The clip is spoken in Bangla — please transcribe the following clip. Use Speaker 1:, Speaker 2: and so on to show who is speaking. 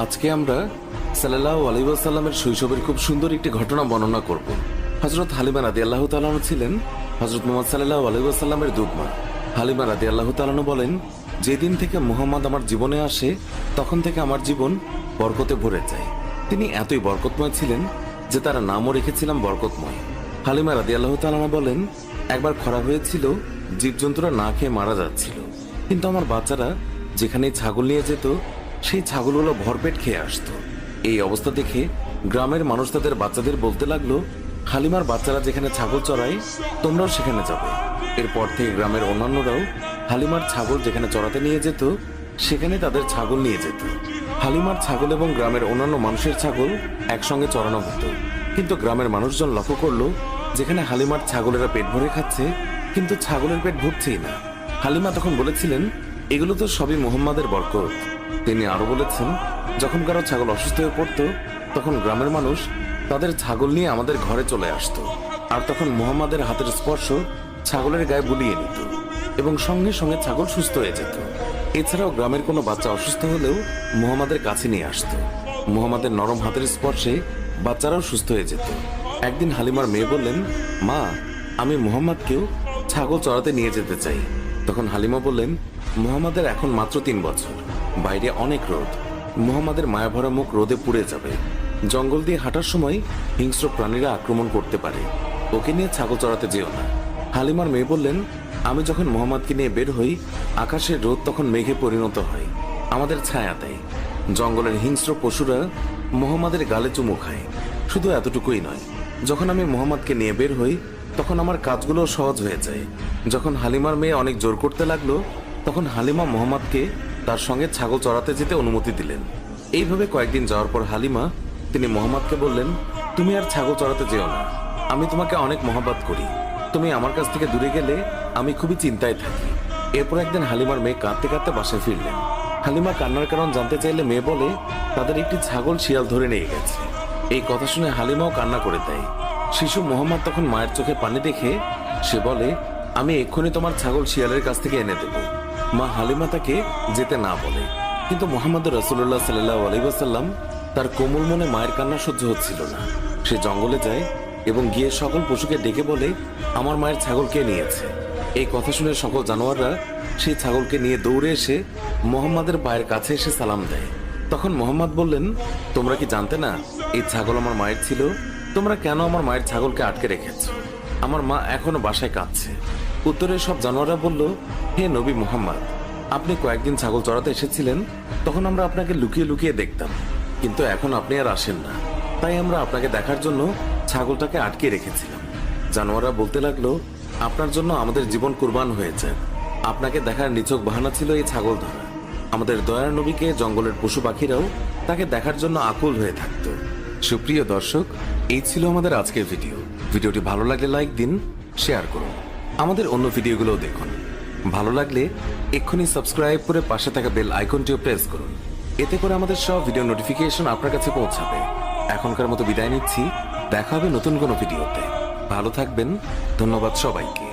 Speaker 1: আজকে আমরা সাল্লাল্লাহু আলাইহি ওয়াসাল্লামের শৈশবের খুব সুন্দর একটি ঘটনা বর্ণনা করব। হযরত হালিমা রাদিয়াল্লাহু তাআলা আনহা ছিলেন হযরত মুহাম্মদ সাল্লাল্লাহু আলাইহি ওয়াসাল্লামের দুধমা। হালিমা রাদিয়াল্লাহু তাআলা আনহা বলেন, যেদিন থেকে মুহাম্মদ আমার জীবনে আসে তখন থেকে আমার জীবন বরকতে ভরে যায়। তিনি এতই বরকতময় ছিলেন যে তার নামও রেখেছিলাম বরকতময়। হালিমা রাদিয়াল্লাহু তাআলা আনহা বলেন, একবার খরা হয়েছিল, জীবজন্তুরা না খেয়ে মারা যাচ্ছিল, কিন্তু আমার বাচ্চারা যেখানেই ছাগল নিয়ে যেত সেই ছাগলগুলো ভরপেট খেয়ে আসতো। এই অবস্থা দেখে গ্রামের মানুষ তাদের বাচ্চাদের বলতে লাগলো, হালিমার বাচ্চারা যেখানে ছাগল চড়ায় তোমরাও সেখানে যাবে। এরপর থেকে গ্রামের অন্যান্যরাও হালিমার ছাগল যেখানে চড়াতে নিয়ে যেত সেখানে তাদের ছাগল নিয়ে যেত। হালিমার ছাগল এবং গ্রামের অন্যান্য মানুষের ছাগল একসঙ্গে চড়ানো হতো। কিন্তু গ্রামের মানুষজন লক্ষ্য করলো, যেখানে হালিমার ছাগলেরা পেট ভরে খাচ্ছে কিন্তু ছাগলের পেট ভরছেই না। হালিমা তখন বলেছিলেন, এগুলো তো সবই মুহাম্মাদের বরকত। তিনি আরো বলেছেন, যখন কারো ছাগল অসুস্থ হয়ে পড়তো তখন গ্রামের মানুষ তাদের ছাগল নিয়ে আমাদের ঘরে চলে আসতো, আর তখন মুহাম্মাদের হাতের স্পর্শ ছাগলের গায়ে বুলিয়ে নিত এবং সঙ্গে সঙ্গে ছাগল সুস্থ হয়ে যেত। এছাড়াও গ্রামের কোনো বাচ্চা অসুস্থ হলেও মুহাম্মাদের কাছে নিয়ে আসতো। মুহাম্মাদের নরম হাতের স্পর্শে বাচ্চারাও সুস্থ হয়ে যেত। একদিন হালিমার মেয়ে বললেন, মা, আমি মুহাম্মাদকেও ছাগল চড়াতে নিয়ে যেতে চাই। তখন হালিমা বললেন, মুহাম্মাদের এখন মাত্র 3 বছর, বাইরে অনেক রোদ, মুহাম্মাদের মায়াভরা মুখ রোদে পুড়ে যাবে, জঙ্গল দিয়ে হাঁটার সময় হিংস্র প্রাণীরা আক্রমণ করতে পারে, ওকে নিয়ে ছাগল চড়াতে যেও না। হালিমার মেয়ে বললেন, আমি যখন মুহাম্মাদকে নিয়ে বের হই আকাশের রোদ তখন মেঘে পরিণত হয়, আমাদের ছায়া দেয়, জঙ্গলের হিংস্র পশুরা মুহাম্মাদের গালে চুমু খায়। শুধু এতটুকুই নয়, যখন আমি মুহাম্মাদকে নিয়ে বের হই তখন আমার কাজগুলো সহজ হয়ে যায়। যখন হালিমার মেয়ে অনেক জোর করতে লাগলো তখন হালিমা মুহাম্মাদকে তার সঙ্গে ছাগল চড়াতে যেতে অনুমতি দিলেন। এইভাবে কয়েকদিন যাওয়ার পর হালিমা তিনি মুহাম্মাদকে বললেন, তুমি আর ছাগল চড়াতে যেও না, আমি তোমাকে অনেক মহব্বত করি, তুমি আমার কাছ থেকে দূরে গেলে আমি খুবই চিন্তায় থাকি। এরপর একদিন হালিমার মেয়ে কাঁদতে কাঁদতে বাসায় ফিরলেন। হালিমা কান্নার কারণ জানতে চাইলে মেয়ে বলে, তাদের একটি ছাগল শিয়াল ধরে নিয়ে গেছে। এই কথা শুনে হালিমাও কান্না করে দেয়। শিশু মুহাম্মদ তখন মায়ের চোখে পানি দেখে সে বলে, আমি এক্ষুনি তোমার ছাগল শিয়ালের কাছ থেকে এনে দেব। মা হালিমা তাকে যেতে না বলে, কিন্তু মুহাম্মদ রাসূলুল্লাহ সাল্লাল্লাহু আলাইহি ওয়াসাল্লাম তার কোমল মনে মায়ের কান্না সহ্য হচ্ছিল না। সে জঙ্গলে যায় এবং গিয়ে সকল পশুকে ডেকে বলে, আমার মায়ের ছাগল কে নিয়েছে। এই কথা শুনে সকল জানোয়াররা সেই ছাগলকে নিয়ে দৌড়ে এসে মুহাম্মাদের পায়ের কাছে এসে সালাম দেয়। তখন মুহাম্মদ বললেন, তোমরা কি জানতে না এই ছাগল আমার মায়ের ছিল? তোমরা কেন আমার মায়ের ছাগলকে আটকে রেখেছ? আমার মা এখনো বাসায় কাঁদছে। উত্তরে সব জানোয়াররা বলল, হে নবী মুহাম্মদ, আপনি কয়েকদিন ছাগল চড়াতে এসেছিলেন, তখন আমরা আপনাকে লুকিয়ে লুকিয়ে দেখতাম, কিন্তু এখন আপনি আর আসেন না, তাই আমরা আপনাকে দেখার জন্য ছাগলটাকে আটকে রেখেছিলাম। জানোয়াররা বলতে লাগলো, আপনার জন্য আমাদের জীবন কুরবান হয়েছে, আপনাকে দেখার নিছক বাহানা ছিল এই ছাগল ধরা। আমাদের দয়ার নবীকে জঙ্গলের পশু পাখিরাও তাকে দেখার জন্য আকুল হয়ে থাকত। সুপ্রিয় দর্শক, এই ছিল আমাদের আজকের ভিডিওটি ভালো লাগলে লাইক দিন, শেয়ার করুন, আমাদের অন্য ভিডিওগুলোও দেখুন। ভালো লাগলে এক্ষুনি সাবস্ক্রাইব করে পাশে থাকা বেল আইকনটিও প্রেস করুন, এতে করে আমাদের সব ভিডিও নোটিফিকেশন আপনার কাছে পৌঁছাবে। এখনকার মতো বিদায় নিচ্ছি, দেখা হবে নতুন কোনো ভিডিওতে। ভালো থাকবেন, ধন্যবাদ সবাইকে।